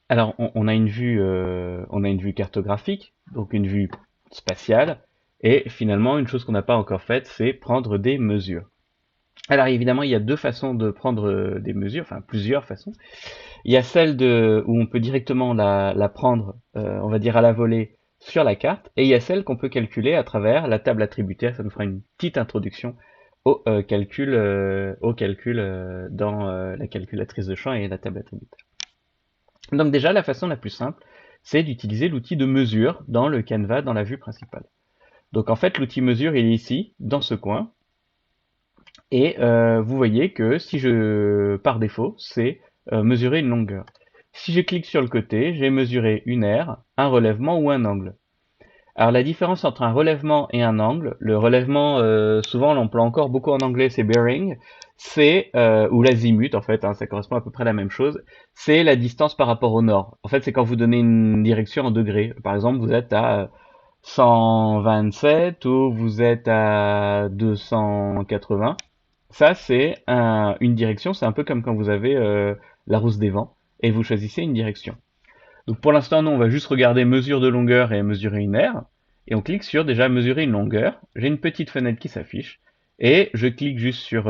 Alors, on a une vue cartographique, donc une vue spatiale, et finalement, une chose qu'on n'a pas encore faite, c'est prendre des mesures. Alors évidemment, il y a deux façons de prendre des mesures, enfin plusieurs façons. Il y a celle où on peut directement la prendre, on va dire à la volée, sur la carte, et il y a celle qu'on peut calculer à travers la table attributaire. Ça nous fera une petite introduction au calcul dans la calculatrice de champ et la table attributaire. Donc déjà, la façon la plus simple, c'est d'utiliser l'outil de mesure dans le Canva, dans la vue principale. Donc en fait, l'outil mesure, il est ici, dans ce coin, et vous voyez que si je, par défaut, c'est mesurer une longueur. Si je clique sur le côté, j'ai mesuré une aire, un relèvement ou un angle. Alors la différence entre un relèvement et un angle, le relèvement, souvent on l'emploie encore beaucoup en anglais, c'est bearing, c'est ou l'azimut en fait, hein, ça correspond à peu près à la même chose. C'est la distance par rapport au nord. En fait, c'est quand vous donnez une direction en degrés. Par exemple, vous êtes à 127 ou vous êtes à 280. Ça, c'est une direction. C'est un peu comme quand vous avez la rousse des vents et vous choisissez une direction. Donc pour l'instant, nous, on va juste regarder mesure de longueur et mesurer une aire. Et on clique sur déjà mesurer une longueur. J'ai une petite fenêtre qui s'affiche. Et je clique juste sur...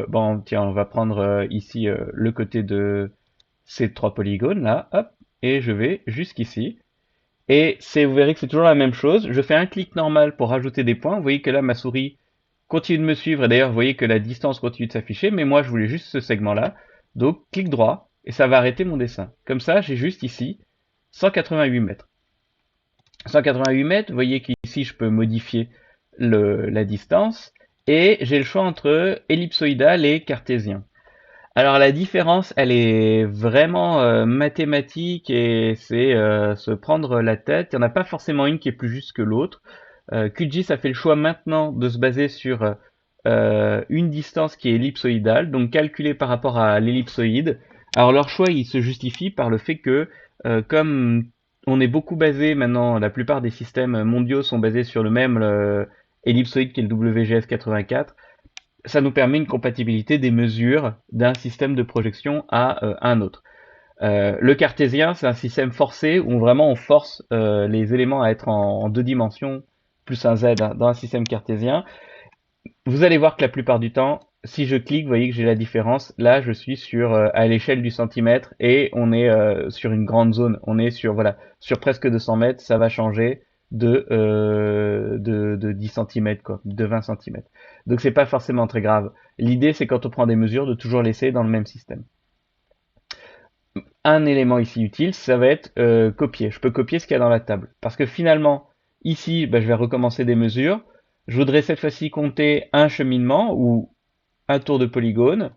bon, tiens, on va prendre ici le côté de ces trois polygones là. Hop. Et je vais jusqu'ici. Et vous verrez que c'est toujours la même chose. Je fais un clic normal pour rajouter des points. Vous voyez que là, ma souris continue de me suivre. Et d'ailleurs, vous voyez que la distance continue de s'afficher. Mais moi, je voulais juste ce segment-là. Donc, clic droit. Et ça va arrêter mon dessin. Comme ça, j'ai juste ici 188 mètres. 188 mètres, vous voyez qu'ici je peux modifier la distance et j'ai le choix entre ellipsoïdal et cartésien. Alors la différence, elle est vraiment mathématique et c'est se prendre la tête. Il n'y en a pas forcément une qui est plus juste que l'autre. QGIS a fait le choix maintenant de se baser sur une distance qui est ellipsoïdale, donc calculée par rapport à l'ellipsoïde. Alors leur choix, il se justifie par le fait que comme on est beaucoup basé maintenant, la plupart des systèmes mondiaux sont basés sur le même ellipsoïde qui est le WGS 84, ça nous permet une compatibilité des mesures d'un système de projection à un autre. Le cartésien, c'est un système forcé où vraiment on force les éléments à être en deux dimensions plus un z hein, dans un système cartésien. Vous allez voir que la plupart du temps, si je clique, vous voyez que j'ai la différence. Là, je suis sur à l'échelle du centimètre et on est sur une grande zone. On est sur voilà sur presque 200 mètres. Ça va changer de 10 centimètres quoi, de 20 centimètres. Donc c'est pas forcément très grave. L'idée, c'est quand on prend des mesures de toujours laisser dans le même système. Un élément ici utile, ça va être copier. Je peux copier ce qu'il y a dans la table. Parce que finalement, ici, bah, je vais recommencer des mesures. Je voudrais cette fois-ci compter un cheminement ou un tour de polygone.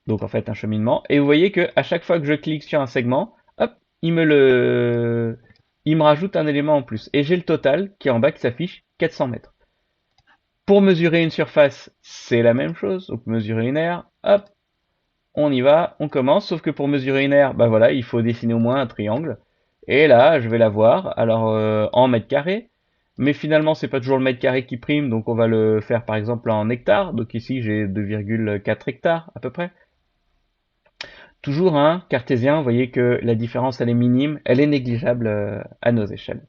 Donc en fait un cheminement. Et vous voyez que à chaque fois que je clique sur un segment, hop, il me rajoute un élément en plus. Et j'ai le total qui est en bas qui s'affiche 400 mètres. Pour mesurer une surface, c'est la même chose. Donc mesurer une aire, hop, on y va, on commence, sauf que pour mesurer une aire, bah voilà, il faut dessiner au moins un triangle. Et là, je vais l'avoir, alors en mètres carrés, mais finalement, c'est pas toujours le mètre carré qui prime, donc on va le faire par exemple en hectares. Donc ici, j'ai 2,4 hectares à peu près. Toujours un cartésien, vous voyez que la différence, elle est minime, elle est négligeable à nos échelles.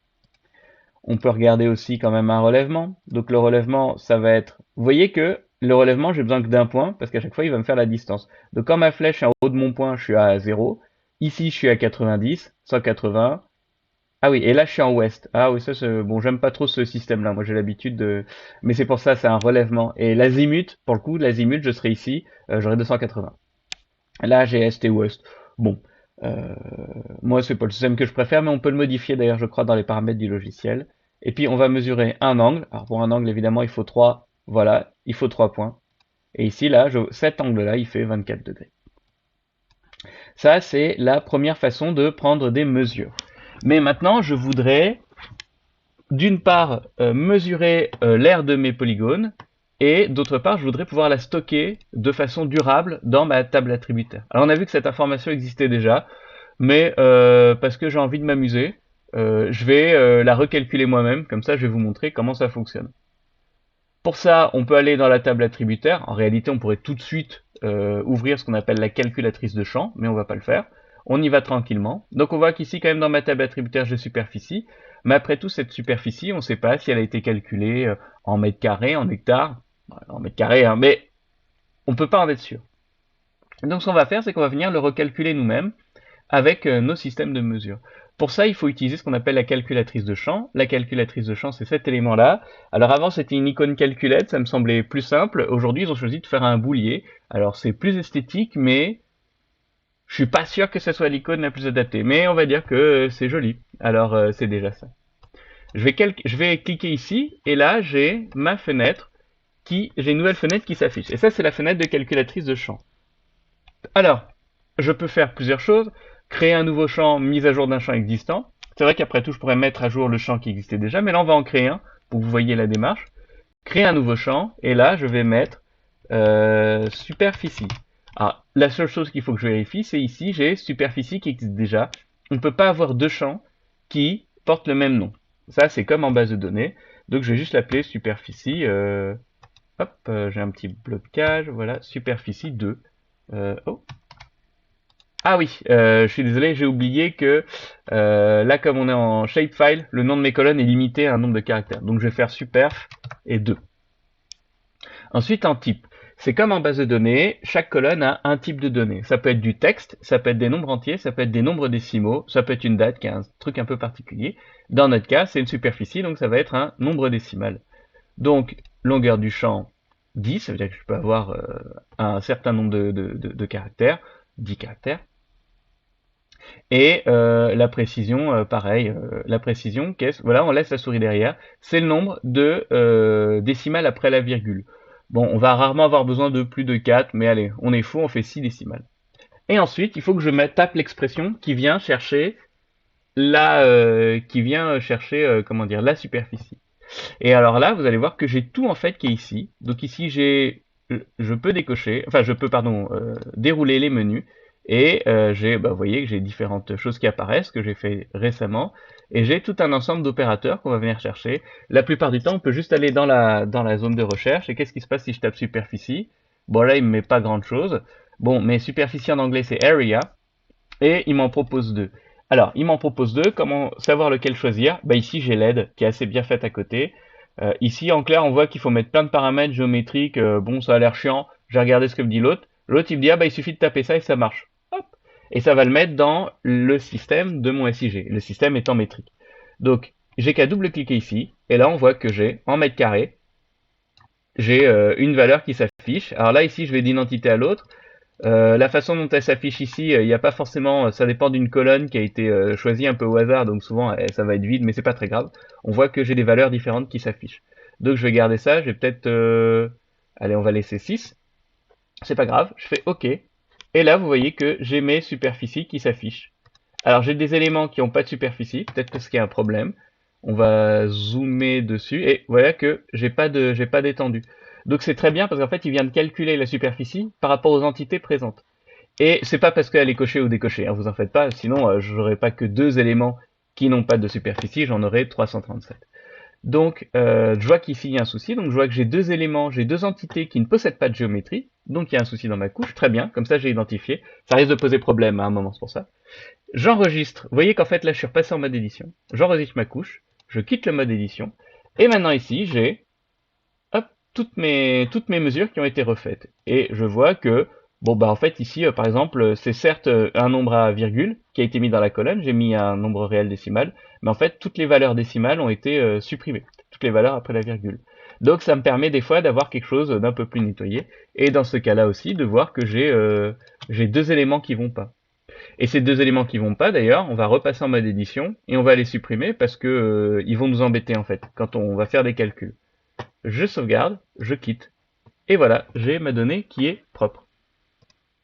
On peut regarder aussi quand même un relèvement. Donc le relèvement, ça va être... Vous voyez que le relèvement, j'ai besoin que d'un point, parce qu'à chaque fois, il va me faire la distance. Donc quand ma flèche est en haut de mon point, je suis à 0. Ici, je suis à 90, 180. Ah oui, et là, je suis en ouest. Ah oui, ça, bon, j'aime pas trop ce système-là. Moi, j'ai l'habitude de... Mais c'est pour ça, c'est un relèvement. Et l'azimut, pour le coup, l'azimut, je serai ici, j'aurai 280. Là, j'ai est et ouest. Bon, euh, moi, c'est pas le système que je préfère, mais on peut le modifier d'ailleurs, je crois, dans les paramètres du logiciel. Et puis, on va mesurer un angle. Alors, pour un angle, évidemment, il faut 3. Voilà, il faut 3 points. Et ici, là, cet angle-là, il fait 24 degrés. Ça, c'est la première façon de prendre des mesures. Mais maintenant, je voudrais, d'une part, mesurer l'aire de mes polygones, et d'autre part, je voudrais pouvoir la stocker de façon durable dans ma table attributaire. Alors, on a vu que cette information existait déjà, mais parce que j'ai envie de m'amuser, je vais la recalculer moi-même, comme ça je vais vous montrer comment ça fonctionne. Pour ça, on peut aller dans la table attributaire. En réalité, on pourrait tout de suite ouvrir ce qu'on appelle la calculatrice de champ, mais on va pas le faire. On y va tranquillement. Donc on voit qu'ici, quand même, dans ma table attributaire, j'ai superficie. Mais après tout, cette superficie, on ne sait pas si elle a été calculée en mètres carrés, en hectares, en mètres carrés, hein, mais on ne peut pas en être sûr. Donc ce qu'on va faire, c'est qu'on va venir le recalculer nous-mêmes avec nos systèmes de mesure. Pour ça, il faut utiliser ce qu'on appelle la calculatrice de champ. La calculatrice de champ, c'est cet élément-là. Alors avant, c'était une icône calculette, ça me semblait plus simple. Aujourd'hui, ils ont choisi de faire un boulier. Alors c'est plus esthétique, mais je suis pas sûr que ce soit l'icône la plus adaptée. Mais on va dire que c'est joli. Alors c'est déjà ça. Je vais cliquer ici, et là, j'ai ma fenêtre j'ai une nouvelle fenêtre qui s'affiche. Et ça, c'est la fenêtre de calculatrice de champ. Alors, je peux faire plusieurs choses. Créer un nouveau champ, mise à jour d'un champ existant. C'est vrai qu'après tout, je pourrais mettre à jour le champ qui existait déjà, mais là, on va en créer un, pour que vous voyez la démarche. Créer un nouveau champ, et là, je vais mettre superficie. Alors, la seule chose qu'il faut que je vérifie, c'est ici, j'ai superficie qui existe déjà. On ne peut pas avoir deux champs qui portent le même nom. Ça, c'est comme en base de données. Donc, je vais juste l'appeler superficie. Hop, j'ai un petit blocage. Voilà, superficie 2. Oh. Ah oui, je suis désolé, j'ai oublié que là, comme on est en shapefile, le nom de mes colonnes est limité à un nombre de caractères. Donc, je vais faire superf et 2. Ensuite, en type. C'est comme en base de données, chaque colonne a un type de données. Ça peut être du texte, ça peut être des nombres entiers, ça peut être des nombres décimaux, ça peut être une date qui a un truc un peu particulier. Dans notre cas, c'est une superficie, donc ça va être un nombre décimal. Donc, longueur du champ 10, ça veut dire que je peux avoir un certain nombre de caractères, 10 caractères. Et la précision, pareil, la précision, voilà, on laisse la souris derrière, c'est le nombre de décimales après la virgule. Bon, on va rarement avoir besoin de plus de 4, mais allez, on est fou, on fait 6 décimales. Et ensuite, il faut que je tape l'expression qui vient chercher comment dire, la superficie. Et alors là, vous allez voir que j'ai tout en fait qui est ici. Donc ici, je peux décocher, enfin je peux, pardon, dérouler les menus. Et vous voyez que j'ai différentes choses qui apparaissent, que j'ai fait récemment. Et j'ai tout un ensemble d'opérateurs qu'on va venir chercher. La plupart du temps, on peut juste aller dans la zone de recherche. Et qu'est-ce qui se passe si je tape superficie? Bon, là, il me met pas grand-chose. Bon, mais superficie en anglais, c'est area. Et il m'en propose deux. Alors, il m'en propose deux. Comment savoir lequel choisir? Bah ici, j'ai l'aide qui est assez bien faite à côté. Ici, en clair, on voit qu'il faut mettre plein de paramètres géométriques. Bon, ça a l'air chiant. J'ai regardé ce que me dit l'autre. L'autre, il me dit, ah bah il suffit de taper ça et ça marche. Hop. Et ça va le mettre dans le système de mon SIG. Le système étant métrique. Donc, j'ai qu'à double-cliquer ici. Et là, on voit que j'ai, en mètres carrés, j'ai une valeur qui s'affiche. Alors là, ici, je vais d'une entité à l'autre. La façon dont elle s'affiche ici, il n'y a pas forcément, ça dépend d'une colonne qui a été choisie un peu au hasard, donc souvent ça va être vide, mais c'est pas très grave. On voit que j'ai des valeurs différentes qui s'affichent. Donc je vais garder ça, je vais peut-être, allez, on va laisser 6. C'est pas grave, je fais OK. Et là, vous voyez que j'ai mes superficies qui s'affichent. Alors j'ai des éléments qui n'ont pas de superficie, peut-être parce qu'il y a un problème. On va zoomer dessus et voilà que j'ai pas d'étendue. Donc c'est très bien parce qu'en fait il vient de calculer la superficie par rapport aux entités présentes. Et c'est pas parce qu'elle est cochée ou décochée, hein, vous en faites pas, sinon j'aurais pas que deux éléments qui n'ont pas de superficie, j'en aurais 337. Donc je vois qu'ici il y a un souci, donc je vois que j'ai deux éléments, j'ai deux entités qui ne possèdent pas de géométrie, donc il y a un souci dans ma couche, très bien, comme ça j'ai identifié. Ça risque de poser problème à un moment, c'est pour ça. J'enregistre, vous voyez qu'en fait là je suis repassé en mode édition, j'enregistre ma couche, je quitte le mode édition, et maintenant ici j'ai toutes mes mesures qui ont été refaites. Et je vois que, bon bah en fait ici par exemple c'est certes un nombre à virgule qui a été mis dans la colonne, j'ai mis un nombre réel décimal, mais en fait toutes les valeurs décimales ont été supprimées, toutes les valeurs après la virgule. Donc ça me permet des fois d'avoir quelque chose d'un peu plus nettoyé, et dans ce cas-là aussi de voir que j'ai deux éléments qui vont pas. Et ces deux éléments qui vont pas d'ailleurs, on va repasser en mode édition, et on va les supprimer parce que ils vont nous embêter en fait, quand on va faire des calculs. Je sauvegarde, je quitte. Et voilà, j'ai ma donnée qui est propre.